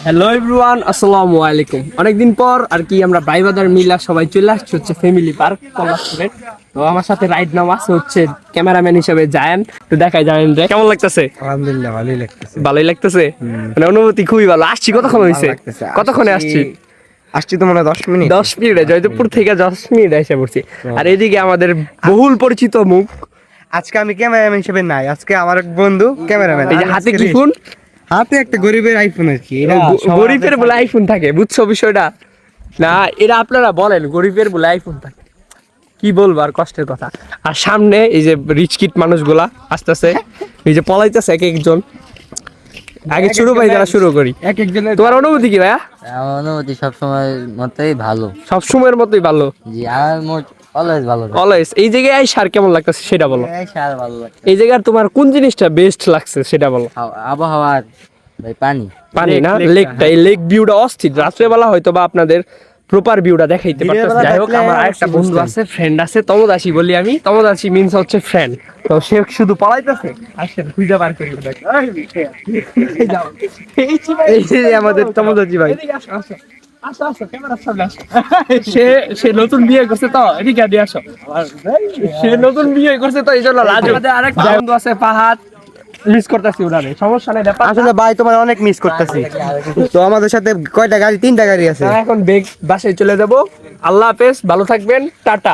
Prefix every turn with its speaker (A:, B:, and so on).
A: Hello everyone, আসসালামু আলাইকুম। অনেকদিন পর আর কি আমরা ভাই বাদার মিলা সবাই চলে আসছি হচ্ছে ফ্যামিলি পার্ক কলারপুরে। তো আমার সাথে রাইড নাম আছে হচ্ছে ক্যামেরাম্যান হিসেবে জায়ান। তো দেখাই জায়ান রে কেমন লাগতেছে?
B: আলহামদুলিল্লাহ ভালোই লাগতেছে।
A: ভালোই লাগতেছে, মানে অনুভূতি খুবই ভালো। আসছি কতক্ষণ হয়েছে? কতক্ষণে আসছি?
B: আসছি তো মনে হয় 10 মিনিট।
A: 10 মিনিটে জয়দেবপুর থেকে 10 মিনিট এসে পড়ছি। আর এদিকে আমাদের বহুল পরিচিত মুখ।
B: আজকে আমি ক্যামেরাম্যান হিসেবে নাই, আজকে আমার এক বন্ধু ক্যামেরাম্যান।
A: এই যে হাতে কি ফোন?
B: হাতে একটা গরিবের আইফোন আর কি।
A: গরিবের বলে আইফোন থাকে, বুঝছো বিষয়টা? না, এরা আপনারা বলেন গরিবের বলে আইফোন থাকে, কি বলবো আর কষ্টের কথা। আর সামনে এই যে রিচ কিড মানুষগুলা আসতেছে, এই যে পলাইতেছে এক একজন। আগে ছোট ভাই যারা শুরু করি,
B: এক একজনের
A: তোমার অনুভূতি কি ভাইয়া?
C: আমার অনুভূতি সবসময় মতোই ভালো।
A: সব সময়ের মতোই ভালো,
C: জি আমার মোট অলওয়েজ ভালো লাগে।
A: অলওয়েজ। এই জায়গায় আই সার কেমন লাগতেছে সেটা বলো।
C: এই সার ভালো লাগে।
A: এই জায়গার তোমার কোন জিনিসটা বেস্ট লাগছে সেটা বলো।
C: আবহাওয়া আর ভাই পানি।
A: পানি না, লেকটা, এই লেক ভিউটা অস্থির। রাত্রেবেলা হয়তো বা আপনাদের প্রপার ভিউটা দেখাইতে পারতেছে। যাই হোক, আমার আরেকটা বন্ধু আছে, ফ্রেন্ড আছে, তমদাসী বলি আমি। তমদাসী মিন্স হচ্ছে ফ্রেন্ড। তো সে শুধু পলাইতেছে। আসেন খুঁজে বার করি দেখ। এই যে আমাদের তমদাসী ভাই, সে নতুন বিয়ে করছে তো, এদিকে দিয়ে আসো। সে নতুন বিয়ে করছে তো এই জন্য লাজ। আরেকটা বন্ধু আছে ফাহাদ, মিস করতেছি ওনারে, সমস্যা নাই।
B: আসলে ভাই তোমার অনেক মিস করতেছি। তো আমাদের সাথে কয়টা গাড়ি? 3টা গাড়ি আছে।
A: এখন বেগ বাসায় চলে যাব। আল্লাহ হাফেজ, ভালো থাকবেন, টাটা।